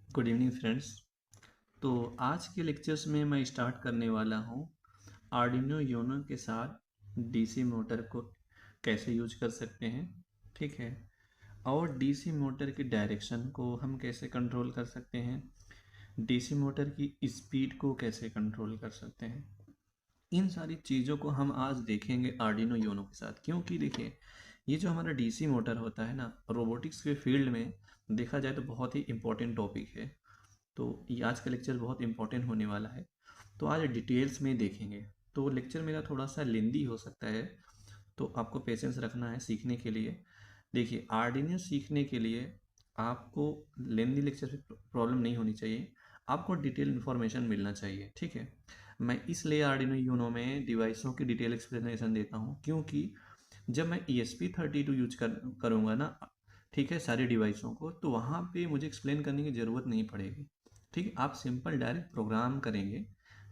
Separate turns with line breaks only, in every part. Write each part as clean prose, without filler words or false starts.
Good evening friends. तो आज के लेक्चर्स में मैं स्टार्ट करने वाला हूँ आर्डिनो यूनो के साथ डीसी मोटर को कैसे यूज कर सकते हैं, ठीक है। और डीसी मोटर की डायरेक्शन को हम कैसे कंट्रोल कर सकते हैं, डीसी मोटर की स्पीड को कैसे कंट्रोल कर सकते हैं। इन सारी चीज़ों को हम आज देखेंगे आर्डिनो यूनो के साथ, क्योंकि देखिए ये जो हमारा डीसी मोटर होता है ना, रोबोटिक्स के फील्ड में देखा जाए तो बहुत ही इम्पोर्टेंट टॉपिक है। तो ये आज का लेक्चर बहुत इंपॉर्टेंट होने वाला है, तो आज डिटेल्स में देखेंगे। तो लेक्चर मेरा थोड़ा सा लेंदी हो सकता है, तो आपको पेशेंस रखना है सीखने के लिए। देखिए आर्डिनो सीखने के लिए आपको लेंदी लेक्चर से प्रॉब्लम नहीं होनी चाहिए, आपको डिटेल इन्फॉर्मेशन मिलना चाहिए, ठीक है। मैं इसलिए आर्डिनो यूनो में डिवाइसों की डिटेल एक्सप्लेनेशन देता हूँ, क्योंकि जब मैं ESP32 यूज करूँगा ना, ठीक है, सारी डिवाइसों को, तो वहाँ पे मुझे एक्सप्लेन करने की ज़रूरत नहीं पड़ेगी, ठीक है। आप सिंपल डायरेक्ट प्रोग्राम करेंगे,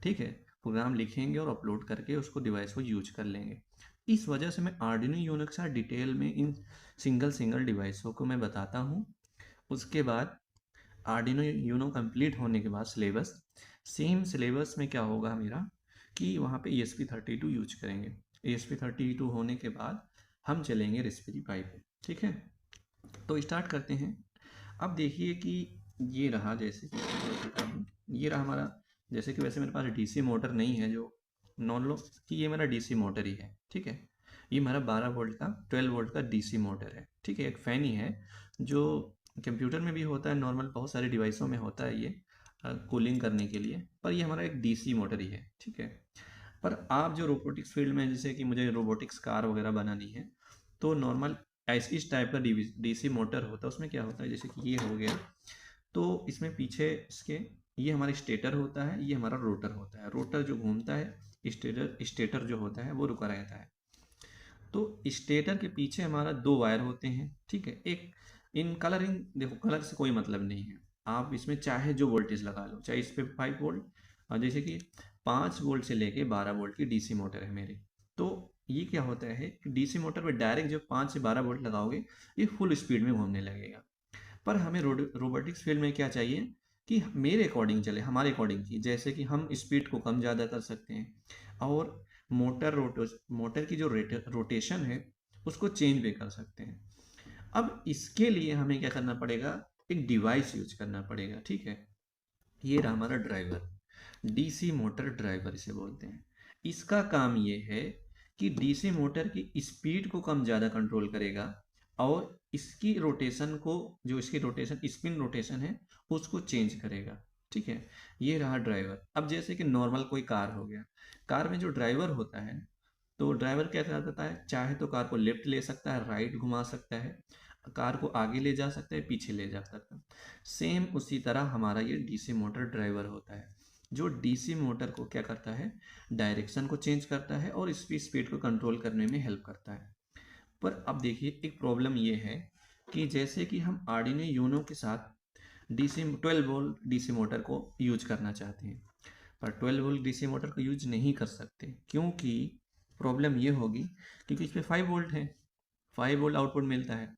ठीक है, प्रोग्राम लिखेंगे और अपलोड करके उसको डिवाइस को यूज कर लेंगे। इस वजह से मैं आर्डिनो यूनो के साथ डिटेल में इन सिंगल सिंगल डिवाइसों को मैं बताता हूँ। उसके बाद आर्डिनो यूनो कंप्लीट होने के बाद सिलेबस, सेम सिलेबस में क्या होगा मेरा कि वहाँ पे ESP32 यूज करेंगे। ESP32 होने के बाद हम चलेंगे रास्पबेरी पाई पे, ठीक है। तो स्टार्ट करते हैं। अब देखिए कि ये रहा, जैसे कि ये रहा हमारा, जैसे कि वैसे मेरे पास डीसी मोटर नहीं है, जो नॉन लो कि ये मेरा डीसी मोटर ही है, ठीक है। ये हमारा 12 वोल्ट का 12 वोल्ट का डीसी मोटर है, ठीक है। एक फ़ैन ही है जो कंप्यूटर में भी होता है, नॉर्मल बहुत सारे डिवाइसों में होता है ये कूलिंग करने के लिए, पर ये हमारा एक डीसी मोटर ही है, ठीक है। पर आप जो रोबोटिक्स फील्ड में, जैसे कि मुझे रोबोटिक्स कार वगैरह बनानी है, तो नॉर्मल इस टाइप का डीसी मोटर होता है। उसमें क्या होता है, जैसे कि ये हो गया, तो इसमें पीछे इसके ये हमारा स्टेटर होता है, ये हमारा रोटर होता है। रोटर जो घूमता है, स्टेटर स्टेटर जो होता है वो रुका रहता है। तो स्टेटर के पीछे हमारा दो वायर होते हैं, ठीक है। एक इन कलरिंग, देखो कलर से कोई मतलब नहीं है, आप इसमें चाहे जो वोल्टेज लगा लो, चाहे इस पे 5 वोल्ट, और जैसे कि 5 वोल्ट से लेके 12 वोल्ट की डीसी मोटर है मेरी। तो ये क्या होता है कि डीसी मोटर पे डायरेक्ट जब 5 से 12 वोल्ट लगाओगे, ये फुल स्पीड में घूमने लगेगा। पर हमें रोबोटिक्स फील्ड में क्या चाहिए कि मेरे अकॉर्डिंग चले, हमारे अकॉर्डिंग की, जैसे कि हम स्पीड को कम ज़्यादा कर सकते हैं, और मोटर की जो रोटेशन है उसको चेंज भी कर सकते हैं। अब इसके लिए हमें क्या करना पड़ेगा, एक डिवाइस यूज करना पड़ेगा, ठीक है। ये रहा हमारा ड्राइवर, डीसी मोटर ड्राइवर इसे बोलते हैं। इसका काम ये है कि डीसी मोटर की स्पीड को कम ज़्यादा कंट्रोल करेगा, और इसकी रोटेशन को, जो इसकी रोटेशन स्पिन रोटेशन है, उसको चेंज करेगा, ठीक है। ये रहा ड्राइवर। अब जैसे कि नॉर्मल कोई कार हो गया, कार में जो ड्राइवर होता है, तो ड्राइवर क्या करता है, चाहे तो कार को लेफ्ट ले सकता है, राइट घुमा सकता है, कार को आगे ले जा सकता है, पीछे ले जा सकता है। सेम उसी तरह हमारा ये डीसी मोटर ड्राइवर होता है, जो डीसी मोटर को क्या करता है, डायरेक्शन को चेंज करता है और इसकी स्पीड को कंट्रोल करने में हेल्प करता है। पर अब देखिए एक प्रॉब्लम ये है कि जैसे कि हम आर्डिनो यूनो के साथ डीसी 12 वोल्ट डीसी मोटर को यूज करना चाहते हैं, पर 12 वोल्ट डीसी मोटर को यूज नहीं कर सकते, क्योंकि प्रॉब्लम ये होगी, क्योंकि इस पर 5 वोल्ट है, 5 वोल्ट आउटपुट मिलता है,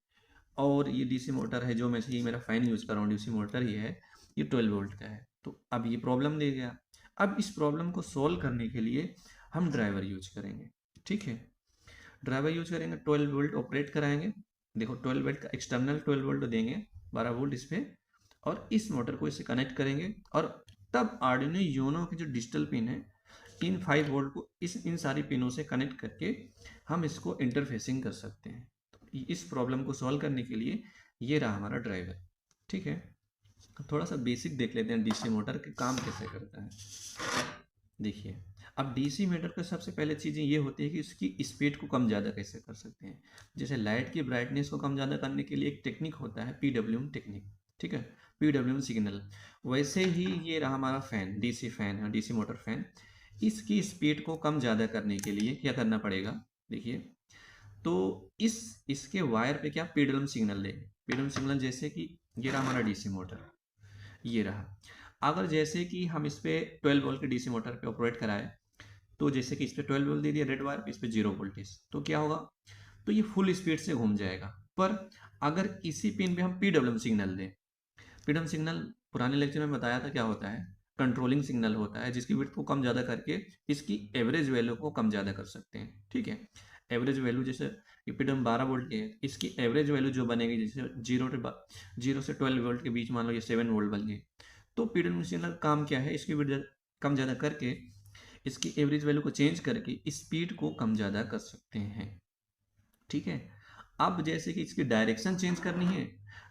और ये डीसी मोटर है, जो मैं ये मेरा फ़ैन यूज़ कर रहा हूँ डीसी मोटर ही है, ये 12 वोल्ट का है। तो अब ये प्रॉब्लम दे गया। अब इस प्रॉब्लम को सोल्व करने के लिए हम ड्राइवर यूज करेंगे, ठीक है। ड्राइवर यूज करेंगे, 12 वोल्ट ऑपरेट कराएंगे। देखो 12 वोल्ट का एक्सटर्नल 12 वोल्ट देंगे, 12 वोल्ट इस पे, और इस मोटर को इससे कनेक्ट करेंगे, और तब आर्डिनो यूनो की जो डिजिटल पिन है, इन 5 वोल्ट को इन सारी पिनों से कनेक्ट करके हम इसको इंटरफेसिंग कर सकते हैं। तो इस प्रॉब्लम को सॉल्व करने के लिए ये रहा हमारा ड्राइवर, ठीक है। थोड़ा सा बेसिक देख लेते हैं डीसी मोटर के काम कैसे करता है। देखिए अब डीसी मीटर का सबसे पहले चीज़ें ये होती है कि उसकी स्पीड को कम ज़्यादा कैसे कर सकते हैं। जैसे लाइट की ब्राइटनेस को कम ज़्यादा करने के लिए एक टेक्निक होता है, पीडब्ल्यूएम टेक्निक, ठीक है, पीडब्ल्यूएम सिग्नल। वैसे ही ये रहा हमारा फैन, डीसी फैन है, डीसी मोटर फैन। इसकी स्पीड को कम ज़्यादा करने के लिए क्या करना पड़ेगा, देखिए। तो इसके वायर पे क्या पीडब्ल्यूएम सिग्नल लेंगे, पीडब्ल्यूएम सिग्नल, जैसे कि ये रहा हमारा डीसी मोटर, ये रहा। अगर जैसे कि हम इस पे 12 वोल्ट के डीसी मोटर पे ऑपरेट कराए, तो जैसे कि इस पे 12 वोल्ट दे दिया रेड वायर पे, इस पे 0 वोल्टेज, तो क्या होगा, तो ये फुल स्पीड से घूम जाएगा। पर अगर इसी पिन पे हम पीडब्ल्यूएम सिग्नल दें, पीडब्ल्यूएम सिग्नल पुराने लेक्चर में बताया था क्या होता है, कंट्रोलिंग सिग्नल होता है, जिसकी विड्थ को कम ज़्यादा करके इसकी एवरेज वैल्यू को कम ज़्यादा कर सकते हैं, ठीक है। एवरेज वैल्यू जैसे पीडब्ल्यूएम 12 वोल्ट की है, इसकी एवरेज वैल्यू जो बनेगी, जैसे जीरो से 12 वोल्ट के बीच मान लो ये 7 वोल्ट बन गई, तो पीडब्ल्यूएम सिग्नल काम क्या है, इसकी विड्थ कम ज़्यादा करके इसकी एवरेज वैल्यू को चेंज करके स्पीड को कम ज़्यादा कर सकते हैं, ठीक है। अब जैसे कि इसकी डायरेक्शन चेंज करनी है,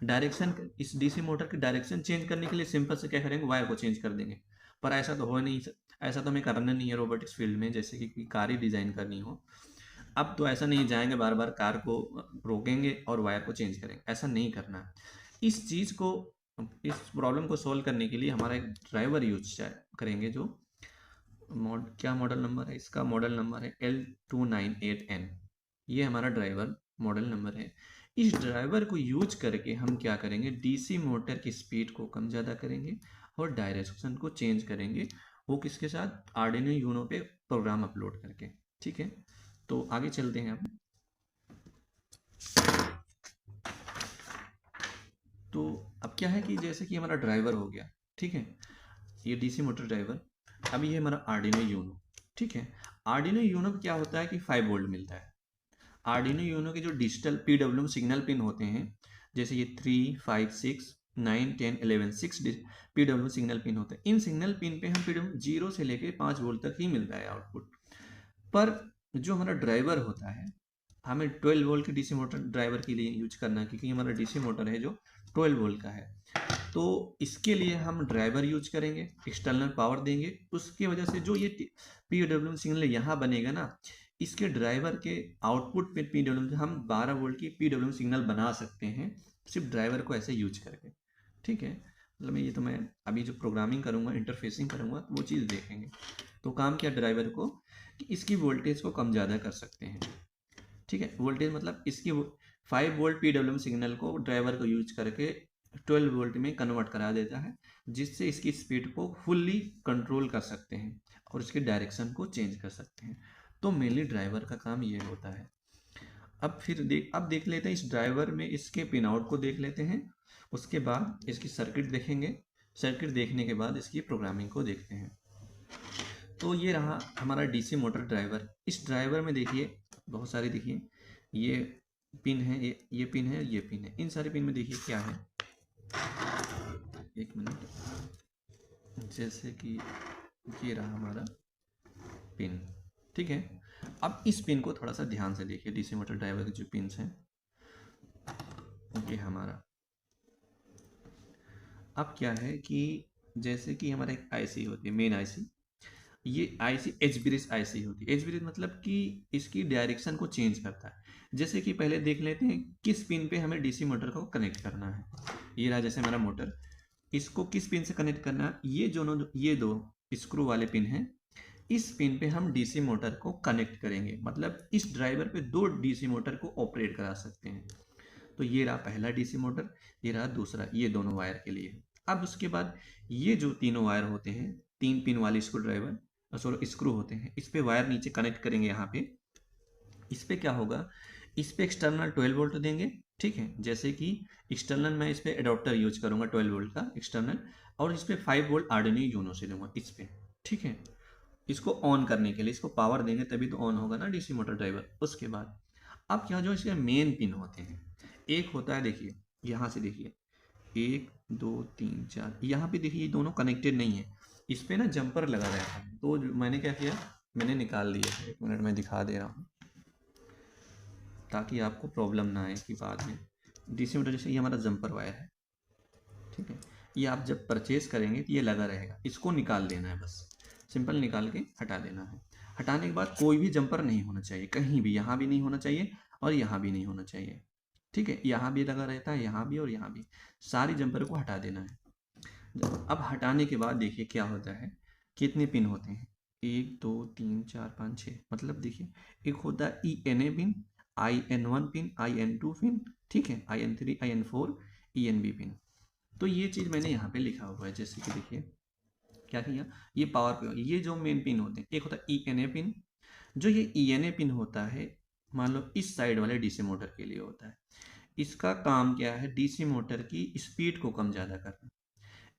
डायरेक्शन, इस डीसी मोटर की डायरेक्शन चेंज करने के लिए सिंपल से क्या करेंगे, वायर को चेंज कर देंगे। पर ऐसा तो हो नहीं, ऐसा तो हमें करना नहीं है रोबोटिक्स फील्ड में, जैसे कि कार ही डिज़ाइन करनी हो। अब तो ऐसा नहीं जाएंगे बार बार कार को रोकेंगे और वायर को चेंज करेंगे, ऐसा नहीं करना है। इस चीज़ को, इस प्रॉब्लम को सॉल्व करने के लिए हमारा एक ड्राइवर यूज करेंगे, जो क्या मॉडल नंबर है इसका, मॉडल नंबर है L298N, ये हमारा ड्राइवर मॉडल नंबर है। इस ड्राइवर को यूज करके हम क्या करेंगे, डीसी मोटर की स्पीड को कम ज़्यादा करेंगे और डायरेक्शन को चेंज करेंगे, वो किसके साथ, आर्डिनो यूनो पे प्रोग्राम अपलोड करके, ठीक है। तो आगे चलते हैं अब। तो अब क्या है कि जैसे कि हमारा ड्राइवर हो गया, ठीक है, ये डीसी मोटर ड्राइवर। अब ये हमारा आर्डिनो यूनो, ठीक है। आर्डिनो यूनो में क्या होता है कि 5 वोल्ट मिलता है। आर्डिनो यूनो के जो डिजिटल पीडब्ल्यूएम सिग्नल पिन होते हैं, जैसे ये 3, 5, 6, 9, 10, 11, 6 पीडब्ल्यूएम सिग्नल पिन होते हैं। इन सिग्नल पिन पे हम पीडब्ल्यूएम 0 से लेकर 5 वोल्ट तक ही मिलता है आउटपुट। पर जो हमारा ड्राइवर होता है, हमें 12 वोल्ट के डीसी मोटर ड्राइवर के लिए यूज करना है, क्योंकि हमारा डीसी मोटर है जो 12 वोल्ट का है। तो इसके लिए हम ड्राइवर यूज करेंगे, एक्सटर्नल पावर देंगे, उसकी वजह से जो ये पीडब्ल्यूएम सिग्नल यहाँ बनेगा ना, इसके ड्राइवर के आउटपुट पे पीडब्ल्यूएम हम 12 वोल्ट की पीडब्ल्यूएम सिग्नल बना सकते हैं, सिर्फ ड्राइवर को ऐसे यूज करके, ठीक है। मतलब ये तो मैं अभी जो प्रोग्रामिंग करूँगा, इंटरफेसिंग करूँगा, वो चीज़ देखेंगे। तो काम किया ड्राइवर को कि इसकी वोल्टेज को कम ज़्यादा कर सकते हैं, ठीक है। वोल्टेज मतलब इसकी 5 वोल्ट पीडब्ल्यूएम सिग्नल को ड्राइवर को यूज करके 12 वोल्ट में कन्वर्ट करा देता है, जिससे इसकी स्पीड को फुल्ली कंट्रोल कर सकते हैं और इसकी डायरेक्शन को चेंज कर सकते हैं। तो मेनली ड्राइवर का काम ये होता है। अब देख लेते हैं इस ड्राइवर में इसके पिन आउट को देख लेते हैं, उसके बाद इसकी सर्किट देखेंगे, सर्किट देखने के बाद इसकी प्रोग्रामिंग को देखते हैं। तो ये रहा हमारा डीसी मोटर ड्राइवर। इस ड्राइवर में देखिए बहुत सारे, देखिए ये पिन है, ये पिन है, ये पिन है। इन सारे पिन में देखिए क्या है, एक मिनट, जैसे कि ये रहा हमारा पिन, ठीक है। अब इस पिन को थोड़ा सा ध्यान से देखिए, डीसी मोटर ड्राइवर के जो पिन हैं, ये हमारा। अब क्या है कि जैसे कि हमारा एक आईसी होती है, मेन आईसी, ये आईसी एच ब्रिज आईसी होती है। एच ब्रिज मतलब कि इसकी डायरेक्शन को चेंज करता है। जैसे कि पहले देख लेते हैं किस पिन पे हमें डीसी मोटर को कनेक्ट करना है। ये रहा जैसे हमारा मोटर, इसको किस पिन से कनेक्ट करना है, ये दो स्क्रू वाले पिन हैं, इस पिन पे हम डीसी मोटर को कनेक्ट करेंगे। मतलब इस ड्राइवर पे 2 डीसी मोटर को ऑपरेट करा सकते हैं। तो ये रहा पहला डीसी मोटर, ये रहा दूसरा, ये दोनों वायर के लिए। अब उसके बाद ये जो तीनों वायर होते हैं, 3 पिन वाली स्क्रू ड्राइवर, सॉरी स्क्रू होते हैं, इस पे वायर नीचे कनेक्ट करेंगे। यहाँ पे इस पे क्या होगा, इस पे एक्सटर्नल 12 वोल्ट देंगे, ठीक है। जैसे कि एक्सटर्नल मैं इस पे एडोप्टर यूज करूंगा 12 वोल्ट का एक्सटर्नल, और इस पे 5 वोल्ट आर्डिनो यूनो से दूंगा इस पे, ठीक है। इसको ऑन करने के लिए इसको पावर देंगे, तभी तो ऑन होगा ना डीसी मोटर ड्राइवर। उसके बाद अब क्या, जो इसके मेन पिन होते हैं, एक होता है, देखिए यहाँ से देखिए 1 2 3 4, यहाँ पे देखिए ये दोनों कनेक्टेड नहीं है, इस पे ना जंपर लगा रहता है। तो मैंने क्या किया, मैंने निकाल लिया है, 1 मिनट में दिखा दे रहा हूँ ताकि आपको प्रॉब्लम ना आए कि बाद में। डीसी मोटर जैसे ये हमारा जंपर वायर है, ठीक है, ये आप जब परचेज करेंगे तो ये लगा रहेगा, इसको निकाल देना है बस। सिंपल निकाल के हटा देना है। हटाने के बाद कोई भी जंपर नहीं होना चाहिए कहीं भी, यहाँ भी नहीं होना चाहिए और यहाँ भी नहीं होना चाहिए, ठीक है। यहाँ भी लगा रहता है, यहाँ भी और यहाँ भी, सारी जंपर को हटा देना है। अब हटाने के बाद देखिए क्या होता है, कितने पिन होते हैं, 1 2 3 4 5 6, मतलब देखिए एक होता है ENA pin, IN1 pin, IN2 pin, ठीक है, IN3 IN4 ENB पिन। तो ये चीज़ मैंने यहाँ पे लिखा हुआ है, जैसे कि देखिए क्या किया, ये पावर पे ये जो मेन पिन होते हैं, एक होता है ENA पिन, जो ये ENA पिन होता है मान लो इस साइड वाले डीसी मोटर के लिए होता है। इसका काम क्या है, डीसी मोटर की स्पीड को कम ज़्यादा करना।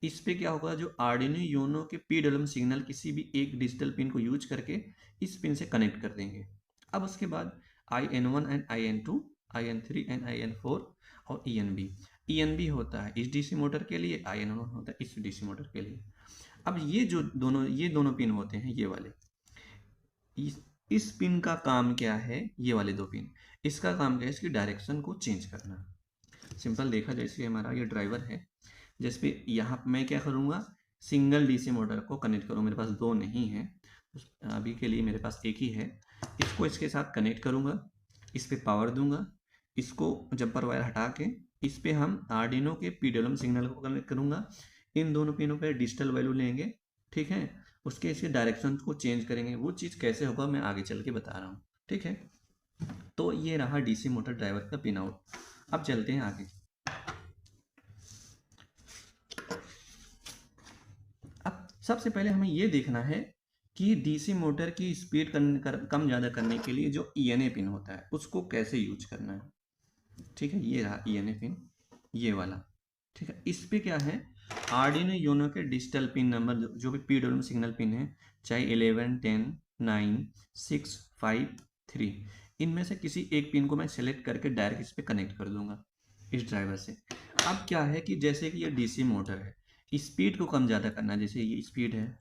इस पे क्या होगा, जो आर्डिनो यूनो के PWM सिग्नल किसी भी एक डिजिटल पिन को यूज करके इस पिन से कनेक्ट कर देंगे। अब उसके बाद IN1 and IN2, IN3 and IN4 और ENB होता है इस डीसी मोटर के लिए, IN1 होता है इस डीसी मोटर के लिए। अब ये दोनों पिन होते हैं, ये वाले, इस पिन का काम क्या है, ये वाले दो पिन, इसका काम क्या है, इसकी डायरेक्शन को चेंज करना। सिंपल देखा, जैसे हमारा ये ड्राइवर है, जिस पे यहाँ मैं क्या करूँगा, सिंगल डीसी मोटर को कनेक्ट करूँ, मेरे पास दो नहीं है, अभी के लिए मेरे पास एक ही है। इसको इसके साथ कनेक्ट करूँगा, इस पे पावर दूंगा, इसको जंपर वायर हटा के इस पे हम आर्डिनो के PWM सिग्नल को कनेक्ट करूँगा। इन दोनों पिनों पे डिजिटल वैल्यू लेंगे, ठीक है, उसके इसके डायरेक्शन को चेंज करेंगे। वो चीज़ कैसे होगा मैं आगे चल के बता रहा हूँ, ठीक है। तो ये रहा डीसी मोटर ड्राइवर का पिन आउट। अब चलते हैं आगे। अब सबसे पहले हमें ये देखना है कि डीसी मोटर की स्पीड कम ज़्यादा करने के लिए जो ENA पिन होता है उसको कैसे यूज करना है, ठीक है। ये रहा ENA पिन, ये वाला, ठीक है। इस पे क्या है, आर्डिनो यूनो के डिजिटल पिन नंबर जो भी PWM सिग्नल पिन है, चाहे 11 10 9 6 5 3, इनमें से किसी एक पिन को मैं सेलेक्ट करके डायरेक्ट इस पे कनेक्ट कर दूंगा इस ड्राइवर से। अब क्या है कि जैसे कि ये डीसी मोटर है, स्पीड को कम ज़्यादा करना है, जैसे ये स्पीड है,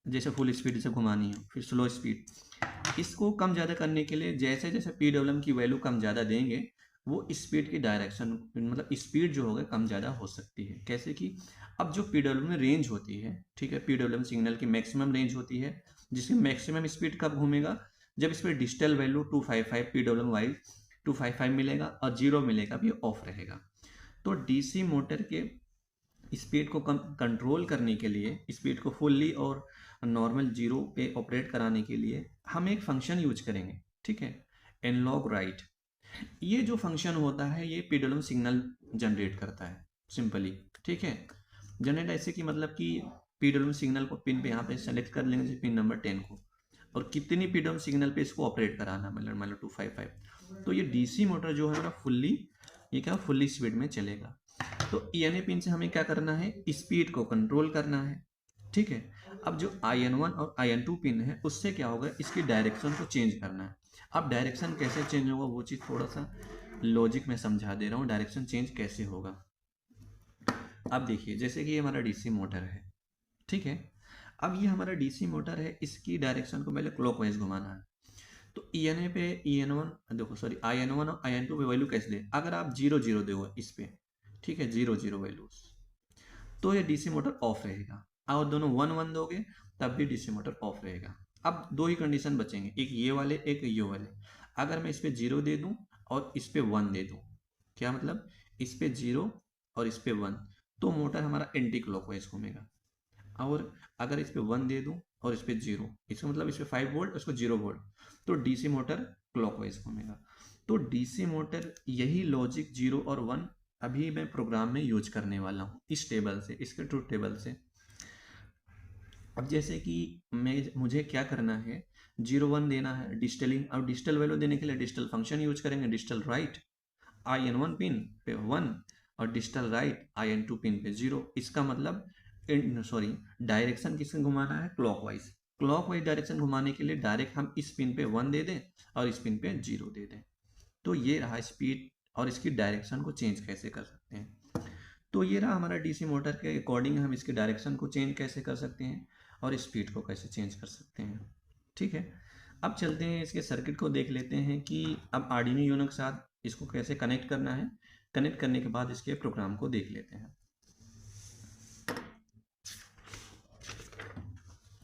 जैसे फुल स्पीड से घुमानी है, फिर स्लो स्पीड, इसको कम ज़्यादा करने के लिए जैसे जैसे PWM की वैल्यू कम ज़्यादा देंगे वो स्पीड की डायरेक्शन, मतलब स्पीड जो होगा कम ज़्यादा हो सकती है। कैसे कि अब जो PWM में रेंज होती है, ठीक है, PWM सिग्नल की मैक्सिमम रेंज होती है, जिसकी मैक्सिमम स्पीड कब घूमेगा, जब इस पर डिजिटल वैल्यू 255 PWM वाइज 255 मिलेगा और 0 मिलेगा, भी ऑफ रहेगा। तो डीसी मोटर के स्पीड को कम कंट्रोल करने के लिए, स्पीड को फुल्ली और नॉर्मल जीरो पे ऑपरेट कराने के लिए हम एक फंक्शन यूज करेंगे, ठीक है, एनालॉग राइट। ये जो फंक्शन होता है ये PWM सिग्नल जनरेट करता है सिंपली, ठीक है। जनरेट ऐसे कि मतलब कि PWM सिग्नल को पिन पे यहाँ पे सेलेक्ट कर लेंगे, पिन नंबर 10 को, और कितनी PWM सिग्नल पे इसको ऑपरेट कराना, मतलब मान लो 255। तो ये डीसी मोटर जो है ना फुल्ली, ये क्या फुल्ली स्पीड में चलेगा। तो ENA पिन से हमें क्या करना है, स्पीड को कंट्रोल करना है, ठीक है। अब जो IN1 और IN2 पिन है उससे क्या होगा, इसकी डायरेक्शन को चेंज करना है। अब डायरेक्शन कैसे चेंज होगा वो चीज़ थोड़ा सा लॉजिक में समझा दे रहा हूँ, डायरेक्शन चेंज कैसे होगा। अब देखिए जैसे कि ये हमारा डीसी मोटर है, ठीक है। अब ये हमारा डीसी मोटर है, इसकी डायरेक्शन को पहले क्लॉकवाइज घुमाना है। तो ENA पे EN1 देखो सॉरी IN1 और IN2 पे वैल्यू कैसे दे, अगर आप 0 0 दोगे इस पे, ठीक है, 0 0 वैल्यूज, तो ये डीसी मोटर ऑफ रहेगा। और दोनों 1 1 दोगे तब भी डीसी मोटर ऑफ रहेगा। अब दो ही कंडीशन बचेंगे, एक ये वाले एक ये वाले। अगर मैं इस पे 0 दे दूं और इस पे 1 दे दूं, क्या मतलब, इस पे 0 और इस पे 1, तो मोटर हमारा एंटी क्लॉकवाइज घूमेगा। और अगर इस पे 1 दे दूं और इस पे 0, इसका मतलब इस पे 5 वोल्ट, इसको 0 वोल्ट, तो डीसी मोटर क्लॉकवाइज घूमेगा। तो डीसी मोटर यही लॉजिक 0 और 1 अभी मैं प्रोग्राम में यूज करने वाला हूँ इस टेबल से, इसके ट्रूथ टेबल से। अब जैसे कि मुझे क्या करना है, 0 1 देना है डिजिटलिंग। अब डिजिटल वैल्यू देने के लिए डिजिटल फंक्शन यूज करेंगे, डिजिटल राइट IN1 पिन पे 1 और डिजिटल राइट IN2 पिन पे 0। इसका मतलब सॉरी डायरेक्शन किससे घुमाना है, क्लॉकवाइज। क्लॉकवाइज डायरेक्शन घुमाने के लिए डायरेक्ट हम इस पिन पे 1 दे दें और इस पिन पे 0 दे दें। तो ये रहा स्पीड और इसकी डायरेक्शन को चेंज कैसे कर सकते हैं। तो ये रहा हमारा डीसी मोटर के अकॉर्डिंग हम इसके डायरेक्शन को चेंज कैसे कर सकते हैं और स्पीड को कैसे चेंज कर सकते हैं, ठीक है। अब चलते हैं इसके सर्किट को देख लेते हैं कि अब आर्डिनो यूनो के साथ इसको कैसे कनेक्ट करना है। कनेक्ट करने के बाद इसके प्रोग्राम को देख लेते हैं।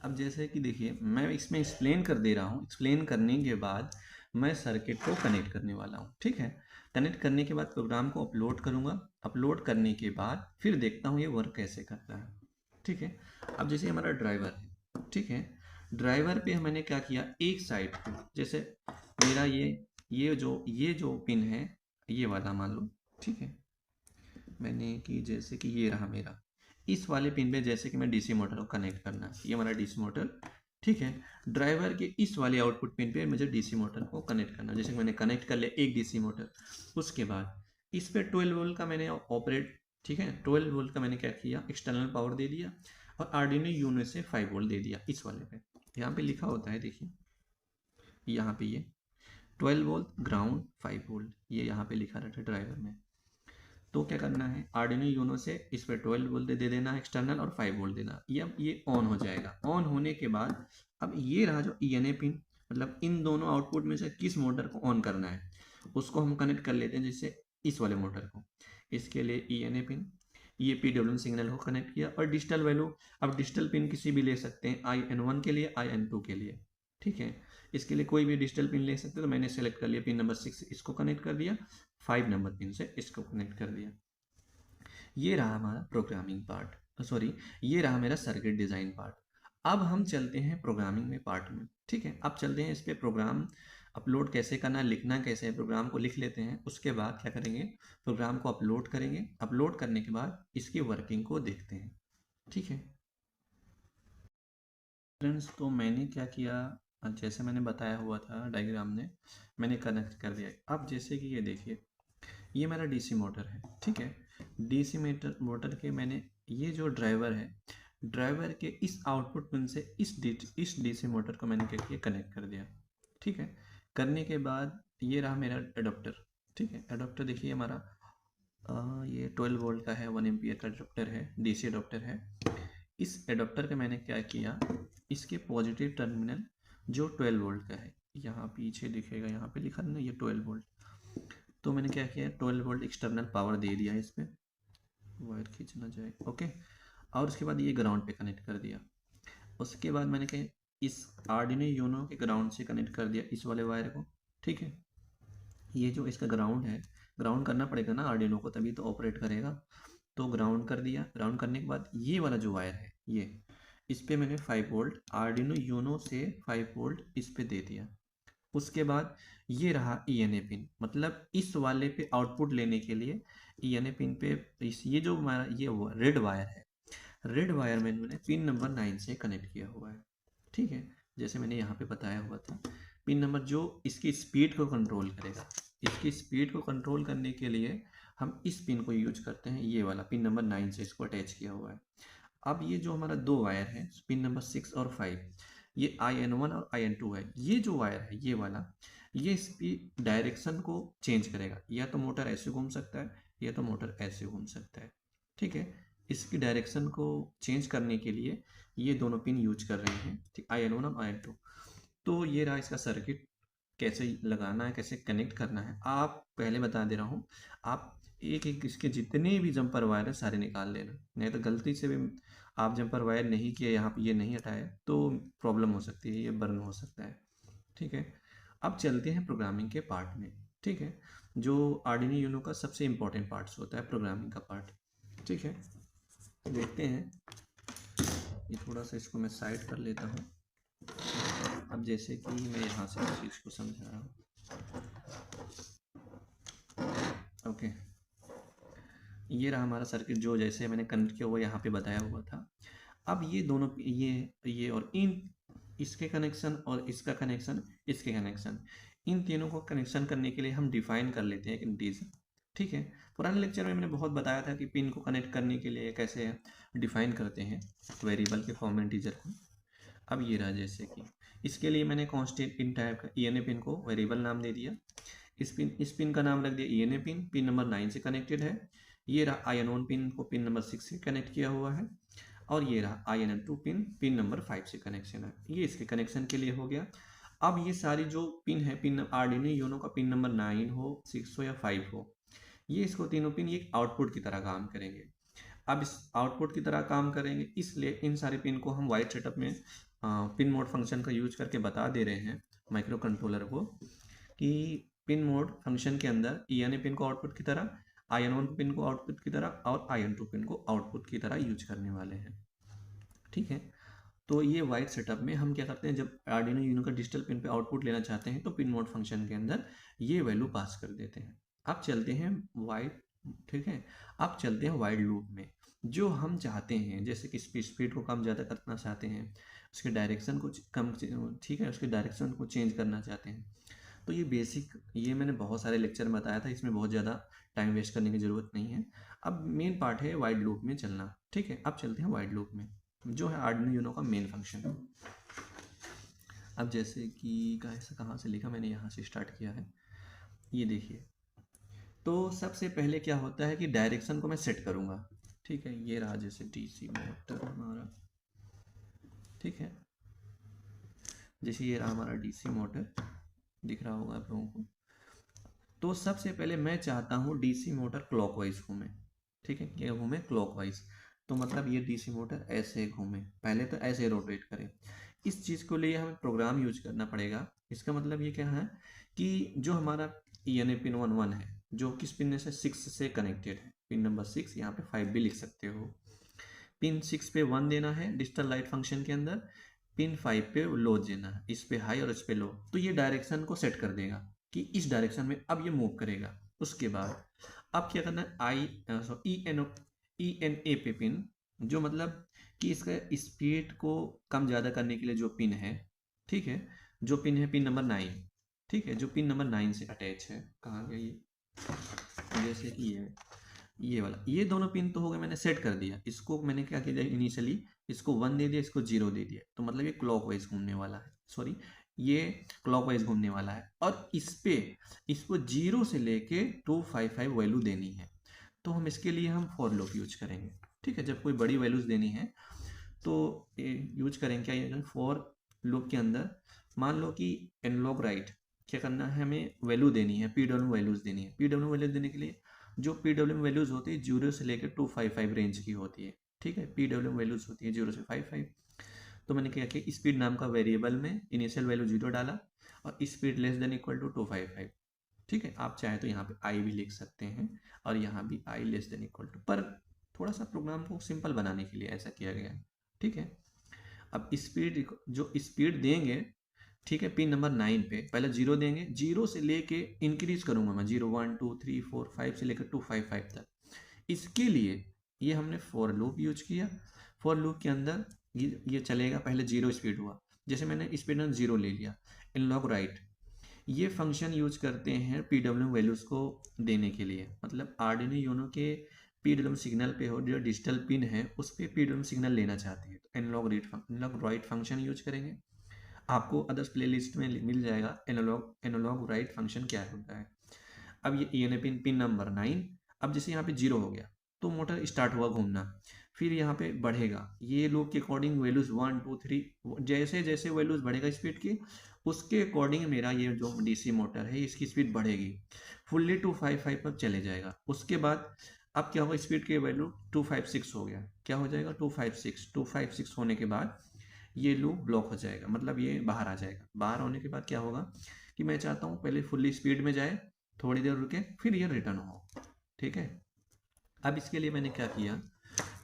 अब जैसे कि देखिए मैं इसमें एक्सप्लेन कर दे रहा हूँ, एक्सप्लेन करने के बाद मैं सर्किट को कनेक्ट करने वाला हूँ, ठीक है। कनेक्ट करने के बाद प्रोग्राम को अपलोड करूँगा, अपलोड करने के बाद फिर देखता हूँ ये वर्क कैसे करता है, ठीक है। अब जैसे हमारा ड्राइवर है, ठीक है, ड्राइवर पे मैंने क्या किया, एक साइड पे जैसे मेरा ये जो पिन है ये वाला मान लो, ठीक है, मैंने कि जैसे कि ये रहा मेरा, इस वाले पिन पे जैसे कि मैं डीसी मोटर को कनेक्ट करना है, ये हमारा डीसी मोटर, ठीक है। ड्राइवर के इस वाले आउटपुट पिन पे मुझे डीसी मोटर को कनेक्ट करना है, जैसे कि मैंने कनेक्ट कर लिया एक डीसी मोटर। उसके बाद इस पे 12 वोल्ट का मैंने ऑपरेट, ठीक है, 12 वोल्ट का मैंने क्या किया, एक्सटर्नल पावर दे दिया और आर्डिनो यूनो से 5 वोल्ट दे दिया इस वाले पे। यहाँ पे लिखा होता है देखिए, यहाँ पे ये 12 वोल्ट ग्राउंड 5 वोल्ट ये यहाँ पे लिखा रहता है ड्राइवर में। तो क्या करना है, आर्डिनो यूनो से इस पर 12 वोल्ट दे देना एक्सटर्नल और 5 वोल्ट देना, ये अब ये ऑन हो जाएगा। ऑन होने के बाद अब ये रहा जो ईएनए पिन, मतलब इन दोनों आउटपुट में से किस मोटर को ऑन करना है उसको हम कनेक्ट कर लेते हैं, जैसे इस वाले मोटर को, इसके लिए ईएनए पिन, ये पीडब्ल्यूएम सिग्नल को कनेक्ट किया और डिजिटल वैल्यू, अब डिजिटल पिन किसी भी ले सकते हैं, IN1 के लिए, IN2 के लिए, ठीक है। इसके लिए कोई भी डिजिटल पिन ले सकते हैं, तो मैंने सेलेक्ट कर लिया पिन नंबर 6 इसको कनेक्ट कर दिया, 5 नंबर पिन से इसको कनेक्ट कर दिया। ये रहा हमारा प्रोग्रामिंग पार्ट, सॉरी ये रहा मेरा सर्किट डिज़ाइन पार्ट। अब हम चलते हैं प्रोग्रामिंग में पार्ट में, ठीक है। अब चलते हैं इस पे प्रोग्राम अपलोड कैसे करना है, लिखना कैसे है, प्रोग्राम को लिख लेते हैं। उसके बाद क्या करेंगे, प्रोग्राम को अपलोड करेंगे, अपलोड करने के बाद इसकी वर्किंग को देखते हैं, ठीक है फ्रेंड्स। तो मैंने क्या किया, जैसे मैंने बताया हुआ था डायग्राम में, मैंने कनेक्ट कर दिया। अब जैसे कि ये देखिए, ये मेरा डीसी मोटर है, ठीक है। डीसी मोटर के मैंने ये जो ड्राइवर है, ड्राइवर के इस आउटपुट पिन से इस डीसी मोटर को मैंने क्या किया, कनेक्ट कर दिया, ठीक है। करने के बाद ये रहा मेरा एडाप्टर, ठीक है। एडाप्टर देखिए हमारा ये 12 वोल्ट का है, 1 एम्पियर का एडाप्टर है, डीसी एडाप्टर है। इस एडाप्टर का मैंने क्या किया, इसके पॉजिटिव टर्मिनल जो 12 वोल्ट का है, यहाँ पीछे दिखेगा, यहाँ पे लिखा ना ये 12 वोल्ट, तो मैंने क्या किया, 12 वोल्ट एक्सटर्नल पावर दे दिया इस पे, वायर खींचना जाए, ओके। और उसके बाद ये ग्राउंड पे कनेक्ट कर दिया। उसके बाद मैंने क्या, इस आर्डिनो यूनो के ग्राउंड से कनेक्ट कर दिया इस वाले वायर को, ठीक है। ये जो इसका ग्राउंड है, ग्राउंड करना पड़ेगा ना आर्डिनो को, तभी तो ऑपरेट करेगा। तो ग्राउंड कर दिया, ग्राउंड करने के बाद ये वाला जो वायर है ये, इस पे मैंने 5 वोल्ट आर्डिनो यूनो से 5 वोल्ट इस पे दे दिया। उसके बाद ये रहा ईएनए पिन, मतलब इस वाले पे आउटपुट लेने के लिए ईएनए पिन पे ये जो हमारा ये रेड वायर है, रेड वायर में मैंने पिन नंबर 9 से कनेक्ट किया हुआ है, ठीक है। जैसे मैंने यहाँ पे बताया हुआ था, पिन नंबर जो इसकी स्पीड को कंट्रोल करेगा, इसकी स्पीड को कंट्रोल करने के लिए हम इस पिन को यूज करते हैं, ये वाला पिन नंबर 9 से इसको अटैच किया हुआ है। अब ये जो हमारा दो वायर है, पिन नंबर 6 और 5, ये IN1 और IN2 है। ये जो वायर है ये वाला, ये इसकी डायरेक्शन को चेंज करेगा, या तो मोटर ऐसे घूम सकता है या तो मोटर ऐसे घूम सकता है, ठीक है। इसकी डायरेक्शन को चेंज करने के लिए ये दोनों पिन यूज कर रहे हैं, ठीक, IN1 और IN2। तो ये रहा इसका सर्किट, कैसे लगाना है, कैसे कनेक्ट करना है। आप पहले बता दे रहा हूँ, आप एक एक इसके जितने भी जंपर वायर है सारे निकाल लेना, नहीं तो गलती से भी आप जंपर वायर नहीं किए, यहाँ पे ये नहीं हटाए तो प्रॉब्लम हो सकती है, ये बर्न हो सकता है, ठीक है। अब चलते हैं प्रोग्रामिंग के पार्ट में, ठीक है, जो आर्डिनो यूनो का सबसे इम्पोर्टेंट पार्ट्स होता है प्रोग्रामिंग का पार्ट, ठीक है। देखते हैं, ये थोड़ा सा इसको मैं साइड कर लेता हूँ। अब जैसे कि मैं यहाँ से इस चीज़ को समझा रहा हूँ, ओके। ये रहा हमारा सर्किट, जो जैसे मैंने कनेक्ट किया हुआ यहाँ पे बताया हुआ था। अब ये दोनों, ये और इन इसके कनेक्शन और इसका कनेक्शन, इसके कनेक्शन, इन तीनों को कनेक्शन करने के लिए हम डिफाइन कर लेते हैं एक इंटीजर, ठीक है। पुराने लेक्चर में मैंने बहुत बताया था कि पिन को कनेक्ट करने के लिए कैसे डिफाइन करते हैं वेरिएबल के फॉर्म में इंटीजर को। अब ये रहा, जैसे कि इसके लिए मैंने कांस्टेंट पिन टाइप का ईएनए पिन को वेरिएबल नाम दे दिया, इस पिन का नाम रख दिया ईएनए पिन, पिन नंबर 9 से कनेक्टेड है। ये रहा IN1 पिन को पिन नंबर 6 से कनेक्ट किया हुआ है, और ये रहा IN2 पिन, पिन नंबर 5 से कनेक्शन है, ये इसके कनेक्शन के लिए हो गया। अब ये सारी जो पिन है, पिन आर्डिनो यूनो का पिन नंबर 9 हो, 6 हो या 5 हो, ये इसको तीनों पिन ये आउटपुट की तरह काम करेंगे। अब इस आउटपुट की तरह काम करेंगे, इसलिए इन सारे पिन को हम वाइट सेटअप में पिन मोड फंक्शन का यूज करके बता दे रहे हैं माइक्रो कंट्रोलर को कि पिन मोड फंक्शन के अंदर ENA पिन को आउटपुट की तरह, IN1 पिन को आउटपुट की तरह और IN2 पिन को आउटपुट की तरह यूज करने वाले हैं। ठीक है, तो ये वाइट सेटअप में हम क्या करते हैं, जब आर्डिनो यूनो का डिजिटल पिन पे आउटपुट लेना चाहते हैं तो पिन मोड फंक्शन के अंदर ये वैल्यू पास कर देते हैं। अब चलते हैं वाइट, ठीक है, अब चलते हैं वाइड लूप में। जो हम चाहते हैं, जैसे कि स्पीड को कम ज़्यादा करना चाहते हैं, उसके डायरेक्शन को कम, ठीक है, उसके डायरेक्शन को चेंज करना चाहते हैं, तो ये बेसिक, ये मैंने बहुत सारे लेक्चर में बताया था, इसमें बहुत ज़्यादा टाइम वेस्ट करने की ज़रूरत नहीं है। अब मेन पार्ट है वाइड लूप में चलना। ठीक है, अब चलते हैं वाइड लूप में, जो है आर्डिनो यूनो का मेन फंक्शन। अब जैसे कि कहाँ से लिखा मैंने, यहाँ से स्टार्ट किया है, ये देखिए। तो सबसे पहले क्या होता है कि डायरेक्शन को मैं सेट करूँगा। ठीक है, ये रहा जैसे DC मोटर हमारा, ठीक है, जैसे ये रहा हमारा DC मोटर, दिख रहा होगा आप लोगों को। तो सबसे पहले मैं चाहता हूँ DC मोटर क्लॉकवाइज घूमे। ठीक है, क्या घूमे? क्लॉकवाइज। तो मतलब ये DC मोटर ऐसे घूमे, पहले तो ऐसे रोटेट करे। इस चीज़ को लिए हमें प्रोग्राम यूज करना पड़ेगा। इसका मतलब ये क्या है कि जो हमारा ENA पिन 1 है, जो किस पिन से 6 से कनेक्टेड है, पिन नंबर 6, यहाँ पे 5 भी लिख सकते हो। पिन 6 पे 1 देना है डिजिटल लाइट फंक्शन के अंदर, पिन 5 पे लो देना है, इस पे हाई और इस पे लो। तो ये डायरेक्शन को सेट कर देगा कि इस डायरेक्शन में अब ये मूव करेगा। उसके बाद अब क्या करना है, ENA पे पिन, जो मतलब कि इसका स्पीड को कम ज़्यादा करने के लिए जो पिन है, ठीक है, जो पिन है पिन नंबर 9, ठीक है, जो पिन नंबर 9 से अटैच है। कहाँ गया ये? जैसे कि ये वाला, ये दोनों पिन तो हो गए, मैंने सेट कर दिया। इसको मैंने क्या किया, इनिशियली इसको 1 दे दिया, इसको 0 दे दिया, तो मतलब ये क्लॉकवाइज घूमने वाला है, सॉरी, ये क्लॉकवाइज घूमने वाला है। और इसको 0 से लेके 255 वैल्यू देनी है। तो हम इसके लिए हम फॉर लूप यूज करेंगे। ठीक है, जब कोई बड़ी वैल्यूज देनी है तो यूज करेंगे क्या, ये फॉर लूप के अंदर मान लो कि एनालॉग राइट क्या करना है, हमें वैल्यू देनी है, PWM वैल्यूज देनी है। PWM वैल्यूज देने के लिए जो PWM वैल्यूज होती है 0 से लेकर 255 रेंज की होती है। ठीक है, PWM वैल्यूज होती है 0 से 55। तो मैंने क्या किया, स्पीड नाम का वेरिएबल में इनिशियल वैल्यू 0 डाला और speed less than equal to 255। ठीक है, आप चाहे तो यहाँ पे आई भी लिख सकते हैं और यहाँ भी आई लेस देन इक्वल टू, पर थोड़ा सा प्रोग्राम को सिंपल बनाने के लिए ऐसा किया गया है। ठीक है, अब स्पीड, जो स्पीड देंगे, ठीक है, पिन नंबर 9 पे पहले 0 देंगे, 0 से लेके इंक्रीज करूंगा मैं, 0 1 2 3 4 5 से लेकर 255 तक। इसके लिए ये हमने फॉर लूप यूज किया। फॉर लूप के अंदर ये चलेगा, पहले 0 स्पीड हुआ, जैसे मैंने स्पीड 0 ले लिया, इनलॉग राइट, ये फंक्शन यूज करते हैं PWM वैल्यूज को देने के लिए। मतलब आर्डिनो यूनो के PWM सिग्नल पे हो, जो डिजिटल पिन है उस पर PWM सिग्नल लेना चाहते हैं, तो एनालॉग राइट फंक्शन यूज करेंगे। आपको अदर्स प्लेलिस्ट में मिल जाएगा एनालॉग राइट फंक्शन क्या होता है। अब ये ENA पिन नंबर 9, अब जैसे यहाँ पे 0 हो गया तो मोटर स्टार्ट हुआ घूमना, फिर यहाँ पे बढ़ेगा, ये लूप के अकॉर्डिंग वैल्यूज 1 2 3, जैसे जैसे वैल्यूज बढ़ेगा स्पीड की, उसके अकॉर्डिंग मेरा ये जो DC मोटर है इसकी स्पीड बढ़ेगी, फुल्ली 255 पर चले जाएगा। उसके बाद अब क्या होगा, स्पीड की वैल्यू 256 हो गया, क्या हो जाएगा 256 होने के बाद ये लूप ब्लॉक हो जाएगा, मतलब ये बाहर आ जाएगा। बाहर होने के बाद क्या होगा कि मैं चाहता हूँ पहले फुल्ली स्पीड में जाए, थोड़ी देर रुके, फिर ये रिटर्न हो। ठीक है, अब इसके लिए मैंने क्या किया,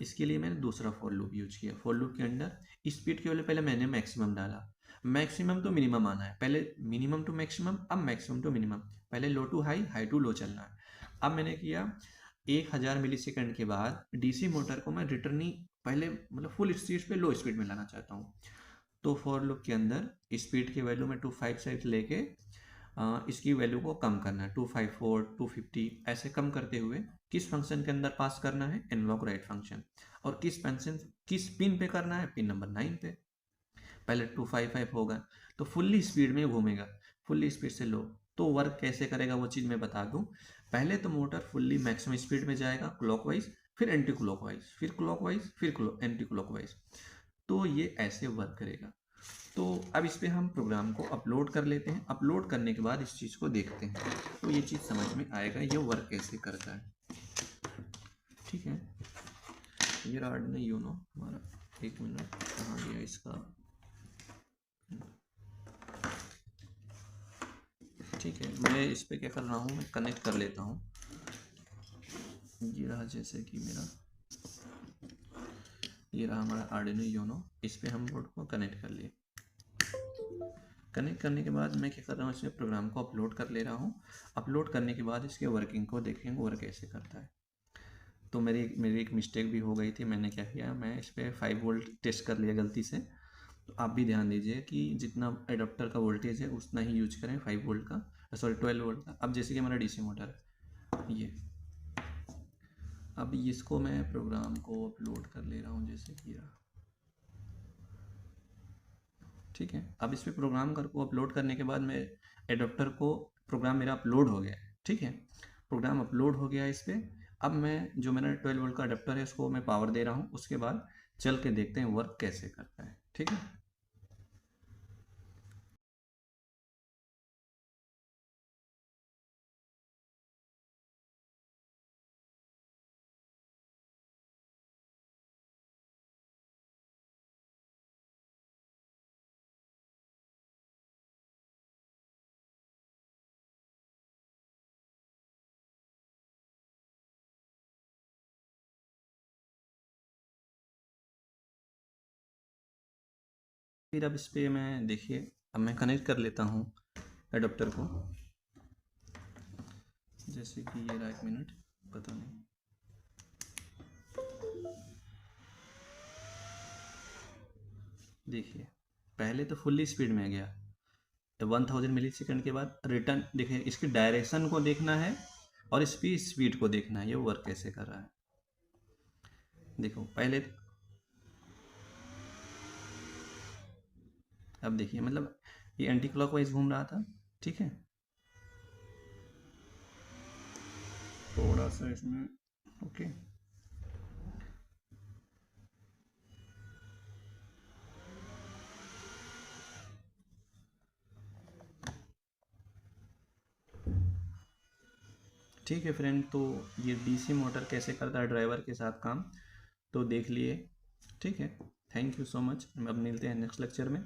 इसके लिए मैंने दूसरा फॉर लूप यूज किया। फॉर लूप के अंदर स्पीड के वैल्यू पहले मैंने मैक्सिमम डाला, मैक्सिमम टू मिनिमम आना है, पहले मिनिमम टू मैक्सिमम, अब मैक्सिमम टू मिनिमम, पहले लो to high, high to low चलना है। अब मैंने किया 1000 मिलीसेकंड के बाद DC मोटर को मैं रिटर्निंग पहले मतलब फुल स्पीड पे लो स्पीड में लाना चाहता हूँ। तो फॉर लूप के अंदर स्पीड की वैल्यू में 256 लेके इसकी वैल्यू को कम करना है, 254 250 ऐसे कम करते हुए किस फंक्शन के अंदर पास करना है, एनालॉग राइट फंक्शन। और किस पिन पे करना है, पिन नंबर 9 पे। पहले 255 होगा तो फुल्ली स्पीड में घूमेगा, फुल्ली स्पीड से लो। तो वर्क कैसे करेगा वो चीज़ मैं बता दूं। पहले तो मोटर फुल्ली मैक्सिमम स्पीड में जाएगा क्लॉकवाइज, फिर एंटी क्लॉकवाइज, फिर क्लॉकवाइज, फिर एंटी क्लॉकवाइज। तो ये ऐसे वर्क करेगा। तो अब इस पर हम प्रोग्राम को अपलोड कर लेते हैं। अपलोड करने के बाद इस चीज़ को देखते हैं तो ये चीज़ समझ में आएगा ये वर्क कैसे करता है। ठीक है, ये आर्डिनो यूनो हमारा, एक मिनट कहाँ गया इसका, ठीक है, मैं इस पे क्या कर रहा हूँ, मैं कनेक्ट कर लेता हूँ। ये रहा, जैसे कि मेरा ये रहा हमारा आर्डिनो यूनो, इस पे हम बोर्ड को कनेक्ट कर लिए। कनेक्ट करने के बाद मैं क्या कर रहा हूँ, इसमें प्रोग्राम को अपलोड कर ले रहा हूँ। अपलोड करने के बाद इसके वर्किंग को देखेंगे वर्क कैसे करता है। तो मेरी एक मिस्टेक भी हो गई थी। मैंने क्या किया, मैं इस पर 5 वोल्ट टेस्ट कर लिया गलती से। तो आप भी ध्यान दीजिए कि जितना एडाप्टर का वोल्टेज है उतना ही यूज करें, 5 वोल्ट का, सॉरी 12 वोल्ट का। अब जैसे कि हमारा डीसी मोटर है ये, अब इसको मैं प्रोग्राम को अपलोड कर ले रहा हूँ, जैसे कि ठीक है। अब इस पर प्रोग्राम को अपलोड करने के बाद मैं एडाप्टर को, प्रोग्राम मेरा अपलोड हो गया है, ठीक है, प्रोग्राम अपलोड हो गया है इस पर। अब मैं जो मेरा 12 वोल्ट का अडेप्टर है उसको मैं पावर दे रहा हूँ, उसके बाद चल के देखते हैं वर्क कैसे करता है, ठीक है। फिर अब इस पर मैं देखिए, अब मैं कनेक्ट कर लेता हूँ एडाप्टर को, जैसे कि ये रहा, 1 मिनट, पता नहीं, देखिए पहले तो फुल्ली स्पीड में गया, 1000 मिली सेकेंड के बाद रिटर्न। देखिए इसकी डायरेक्शन को देखना है और इसकी स्पीड को देखना है, ये वर्क कैसे कर रहा है। देखो पहले, अब देखिए मतलब ये एंटी क्लॉकवाइज घूम रहा था, ठीक है। थोड़ा सा इसमें, ओके, ठीक है फ्रेंड। तो ये डीसी मोटर कैसे करता है ड्राइवर के साथ काम, तो देख लिए, ठीक है। Thank you so much. अब मिलते हैं नेक्स्ट लेक्चर में।